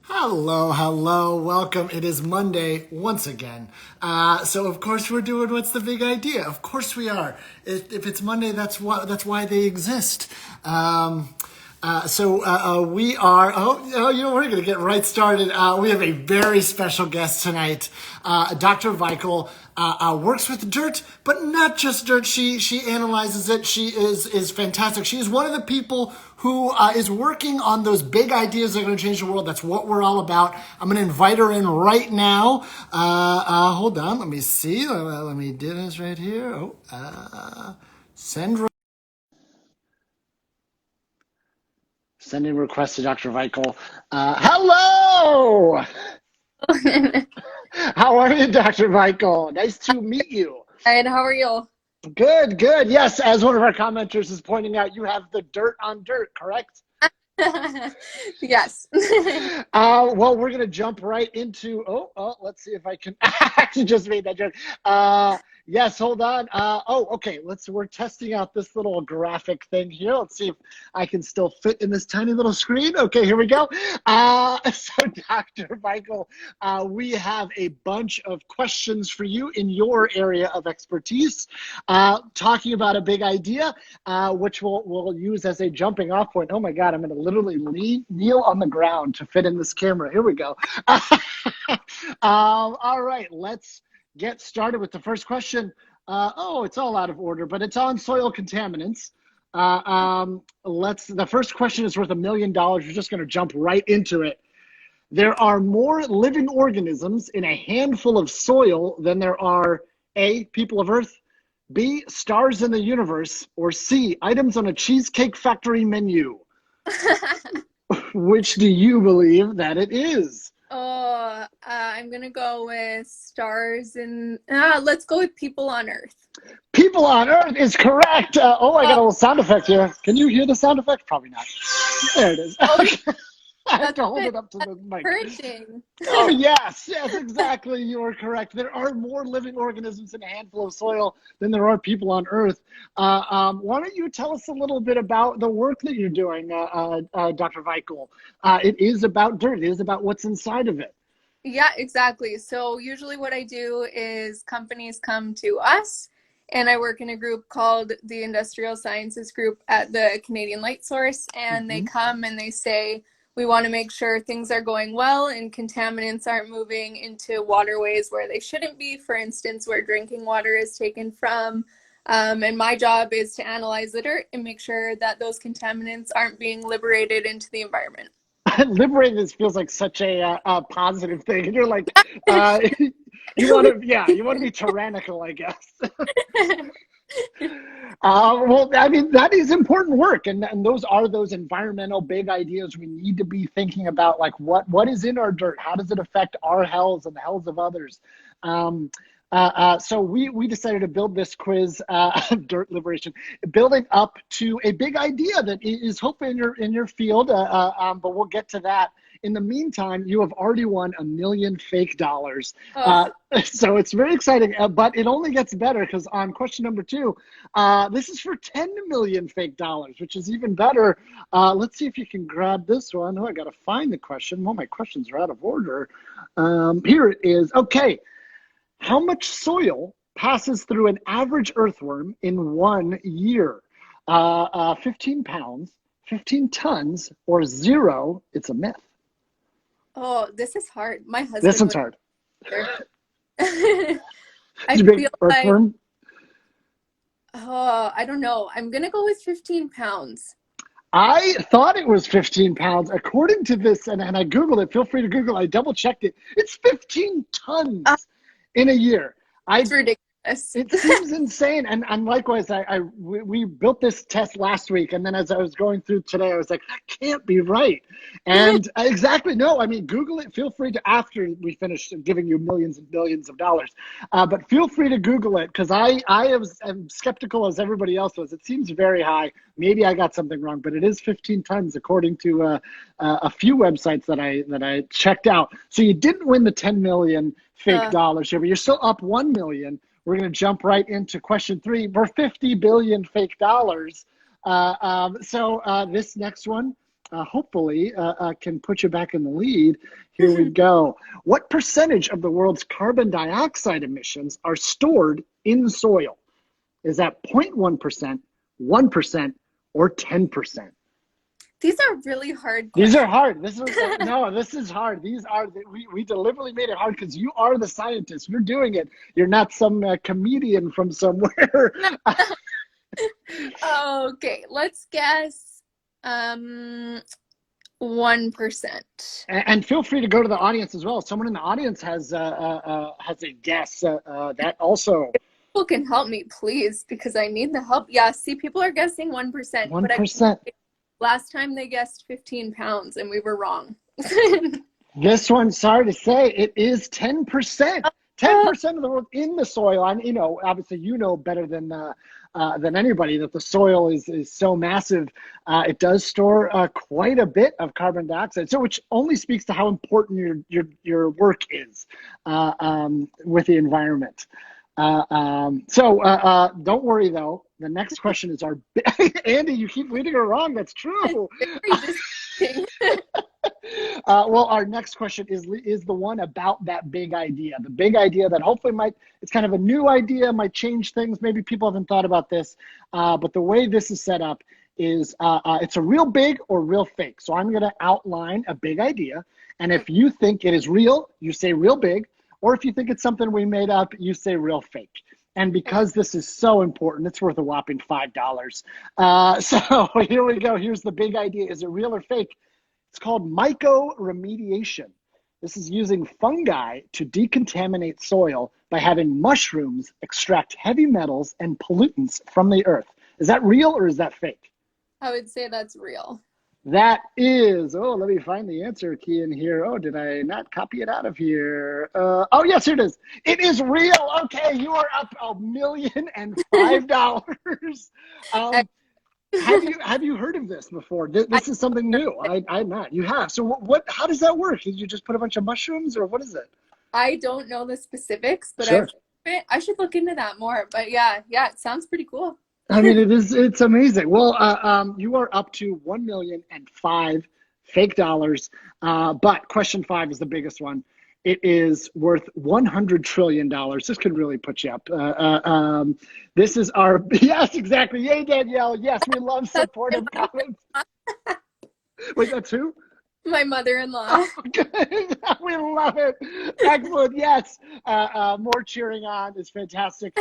Hello, hello, welcome. It is Monday once again. So of course we're doing what's the big idea? Of course we are. If it's Monday, that's why they exist. We are. We're going to get right started. We have a very special guest tonight. Dr. Veikle works with dirt, but not just dirt. She analyzes it. She is fantastic. She is one of the people who is working on those big ideas that are going to change the world. That's what we're all about. I'm going to invite her in right now. Hold on. Let me see. Let me do this right here. Send. Sending request to Dr. Veikle. Hello! How are you, Dr. Veikle? Nice to meet you. Good, how are you? Good, good. Yes, as one of our commenters is pointing out, you have the dirt on dirt, correct? Yes. Well, we're going to jump right into, let's see if I can, I actually just made that joke. Yes, hold on. Okay, we're testing out this little graphic thing here. Let's see if I can still fit in this tiny little screen. Okay, here we go. So Dr. Veikle, we have a bunch of questions for you in your area of expertise, talking about a big idea, which we'll use as a jumping off point. Oh my God, I'm going to literally kneel on the ground to fit in this camera. Here we go. All right, let's get started with the first question. It's all out of order, but it's on soil contaminants. The first question is worth $1 million. We're just going to jump right into it. There are more living organisms in a handful of soil than there are A, people of Earth, B, stars in the universe, or C, items on a Cheesecake Factory menu. Which do you believe that it is? I'm gonna go with stars and let's go with people on Earth. People on Earth is correct. I got a little sound effect here. Can you hear the sound effect? Probably not. There it is. Okay. I have to hold it up to the mic. Encouraging. Oh, yes, exactly. You are correct. There are more living organisms in a handful of soil than there are people on Earth. Why don't you tell us a little bit about the work that you're doing, Dr. Veikle? It is about dirt. It is about what's inside of it. Yeah, exactly. So usually what I do is companies come to us and I work in a group called the Industrial Sciences Group at the Canadian Light Source, and they come and they say, we want to make sure things are going well and contaminants aren't moving into waterways where they shouldn't be, for instance, where drinking water is taken from. And my job is to analyze the dirt and make sure that those contaminants aren't being liberated into the environment. Liberating this feels like such a positive thing. And you're like, you want to be tyrannical, I guess. Well, I mean, that is important work. And those are those environmental big ideas we need to be thinking about, like what is in our dirt? How does it affect our health and the health of others? So we decided to build this quiz, dirt liberation, building up to a big idea that is hopefully in your field, but we'll get to that. In the meantime, you have already won $1 million fake dollars. So it's very exciting, but it only gets better because on question number 2, this is for 10 million fake dollars, which is even better. Let's see if you can grab this one. I got to find the question. Well, my questions are out of order. Here it is. Okay. How much soil passes through an average earthworm in 1 year? 15 pounds, 15 tons, or 0? It's a myth. Oh, this is hard. My husband. This one's hard. I feel earthworm? I don't know. I'm gonna go with 15 pounds. I thought it was 15 pounds. According to this, and I Googled it, feel free to Google it, I double checked it. It's 15 tons in a year. It's ridiculous. It seems insane. And likewise, we built this test last week. And then as I was going through today, I was like, that can't be right. And exactly, no, I mean, Google it. Feel free to, after we finish giving you millions and billions of dollars. But feel free to Google it, because I am skeptical as everybody else was. It seems very high. Maybe I got something wrong, but it is 15 tons according to a few websites that I checked out. So you didn't win the 10 million fake dollars here, but you're still up 1 million. We're going to jump right into question 3. We're 50 billion fake dollars. So this next one hopefully can put you back in the lead. Here we go. What percentage of the world's carbon dioxide emissions are stored in soil? Is that 0.1%, 1%, or 10%? These are really hard These questions. are hard. This is no, this is hard. These are we deliberately made it hard because you are the scientist. You're doing it. You're not some comedian from somewhere. Okay, let's guess 1%. And feel free to go to the audience as well. Someone in the audience has a guess that also. People can help me, please, because I need the help. Yeah, see, people are guessing 1%, but 1%. last time they guessed 15 pounds and we were wrong. This one, sorry to say, it is 10%. 10% of the world in the soil. And obviously, better than anybody that the soil is so massive. It does store quite a bit of carbon dioxide, so which only speaks to how important your work is with the environment. So don't worry though. The next question is our Andy. You keep leading her wrong. That's true. Well, our next question is the one about that big idea. The big idea that hopefully it's kind of a new idea, might change things. Maybe people haven't thought about this, but the way this is set up is it's a real big or real fake. So I'm going to outline a big idea, and if you think it is real, you say real big, or if you think it's something we made up, you say real fake. And because this is so important, it's worth a whopping $5. So here we go. Here's the big idea. Is it real or fake? It's called Mico Remediation. This is using fungi to decontaminate soil by having mushrooms extract heavy metals and pollutants from the earth. Is that real or is that fake? I would say that's real. That is, let me find the answer key in here. Oh, did I not copy it out of here? Oh, yes, here it is. It is real. Okay, you are up $1,005,000. Have you heard of this before? This is something new. I'm not. You have. So what? How does that work? Did you just put a bunch of mushrooms, or what is it? I don't know the specifics, but Sure. I should look into that more. But yeah, it sounds pretty cool. I mean, it's amazing. Well, you are up to 1,005,000 fake dollars. But question 5 is the biggest one. It is worth $100 trillion. This could really put you up. This is our, yes, exactly. Yay, Danielle. Yes, we love supportive comments. Wait, that's who? My mother-in-law. Oh, good. We love it. Excellent. Yes. More cheering on is fantastic.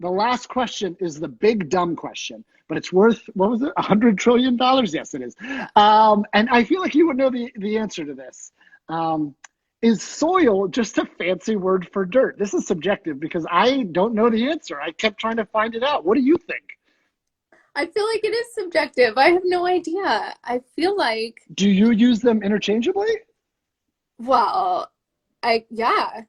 The last question is the big dumb question, but it's worth, what was it, $100 trillion? Yes, it is. And I feel like you would know the answer to this. Is soil just a fancy word for dirt? This is subjective because I don't know the answer. I kept trying to find it out. What do you think? I feel like it is subjective. I have no idea. I feel like... Do you use them interchangeably? Well, yeah.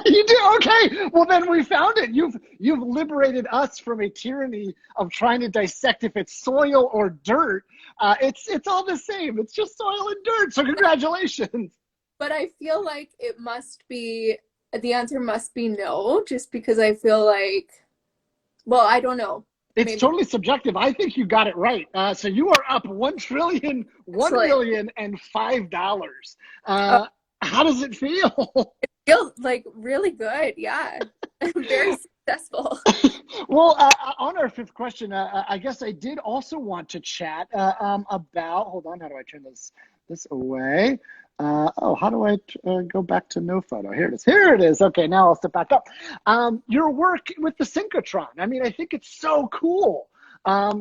You do? Okay. Well, then we found it. You've liberated us from a tyranny of trying to dissect if it's soil or dirt. It's all the same. It's just soil and dirt. So congratulations. But I feel like the answer must be no, just because I feel like, well, I don't know. It's Maybe. Totally subjective. I think you got it right. So you are up $1,005,000. How does it feel? It feels like really good. Yeah. Very successful. Well, on our 5th question, I guess I did also want to chat about, hold on, how do I turn this away? How do I go back to no photo? Here it is. Here it is. Okay, now I'll step back up. Your work with the synchrotron. I mean, I think it's so cool.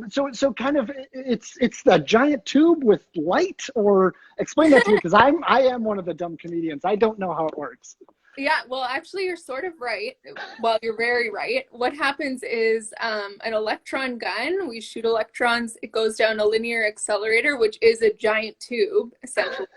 So kind of it's the giant tube with light, or explain that to me because I am one of the dumb comedians. I don't know how it works. Yeah, well, actually, you're sort of right. Well, you're very right. What happens is an electron gun, we shoot electrons, it goes down a linear accelerator, which is a giant tube, essentially.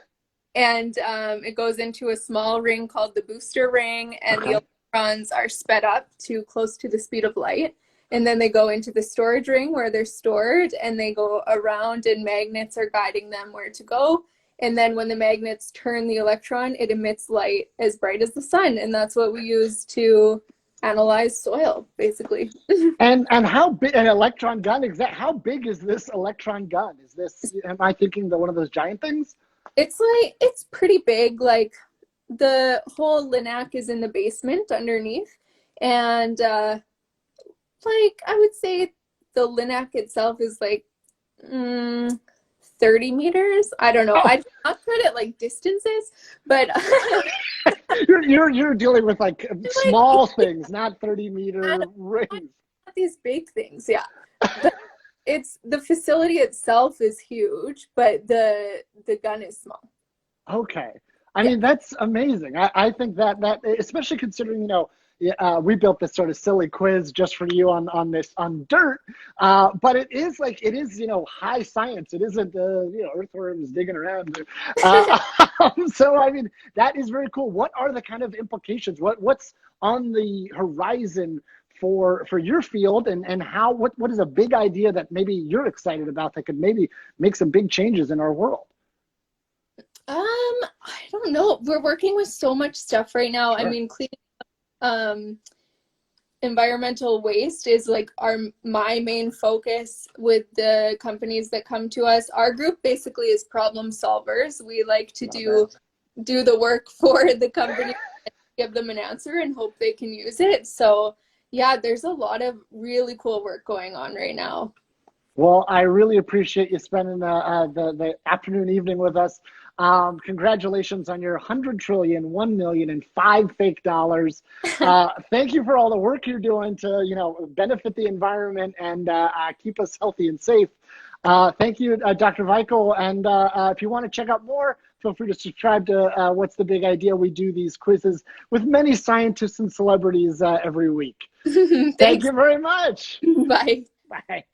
And it goes into a small ring called the booster ring, and the electrons are sped up to close to the speed of light. And then they go into the storage ring where they're stored, and they go around, and magnets are guiding them where to go. And then when the magnets turn the electron, it emits light as bright as the sun. And that's what we use to analyze soil, basically. And how big an electron gun how big is this electron gun? Is this, am I thinking one of those giant things? It's pretty big. Like the whole linac is in the basement underneath, and like I would say the linac itself is like 30 meters. I don't know. Oh. I'm not good at like distances, but you're dealing with like small things, not 30-meter rings. these big things, yeah. But it's the facility itself is huge, but the gun is small. Okay. I mean, that's amazing. I think that especially considering, we built this sort of silly quiz just for you on dirt, but it is high science. It isn't earthworms digging around. So I mean, that is very cool. What are the kind of implications? What's on the horizon for your field, and what is a big idea that maybe you're excited about that could maybe make some big changes in our world? I don't know. We're working with so much stuff right now. Sure. I mean, cleaning environmental waste is like my main focus with the companies that come to us. Our group basically is problem solvers. We like to do the work for the company, and give them an answer and hope they can use it. So yeah, there's a lot of really cool work going on right now. Well, I really appreciate you spending the afternoon, evening with us. Congratulations on your 100 trillion, 1 million, and 5 fake dollars. Thank you for all the work you're doing to, benefit the environment and keep us healthy and safe. Thank you, Dr. Veikle. And if you want to check out more, feel free to subscribe to What's the Big Idea? We do these quizzes with many scientists and celebrities every week. Thank you very much. Bye. Bye.